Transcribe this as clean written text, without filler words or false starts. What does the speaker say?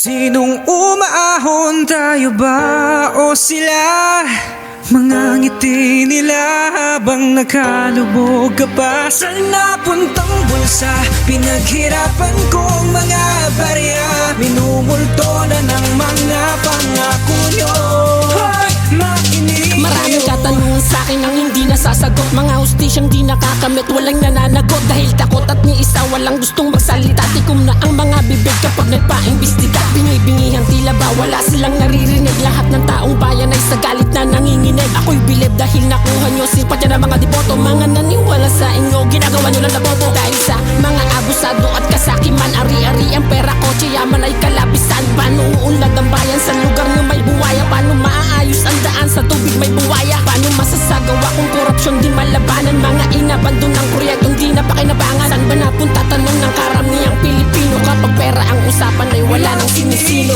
Sinong umaahon, tayo ba o sila? Mga ngiti nila habang nakalubog ka pa sa napuntang bulsa. Pinaghirapan kong mga barya, minumulto na ng mga pangako nyo. Hoy, makinig! Maraming katanungan sa'kin ang hindi nasasagot. Mga hustisyang di nakakamit, walang nananagot. Dahil takot at ni isa walang gustong magsalita. Tikom na ang mga bibig kapag nagpaimbestiga. Bingi-bingihan tila ba wala silang naririnig. Lahat ng taong bayan ay sa galit na nanginginig. Ako'y bilib dahil nakuha nyo simpatya ng mga deboto. Mga naniwala sa inyo, ginagawa nyo lang nabobo. Dahil sa mga abusado at kasakiman, ari-ari ang pera, kotse, yaman ay kalabisan. Paano uunlad ang bayan sa lugar nyo may buwaya? Paano maaayos ang daan sa tubig may buwaya? Paano masasagawa kung korupsyon di malabanan? Mga inabandon ng proyektong di napakinabangan. Saan ba napunta tanong ng karamihang Pilipino? Kapag pera ang usapan ay wala nang sinisino.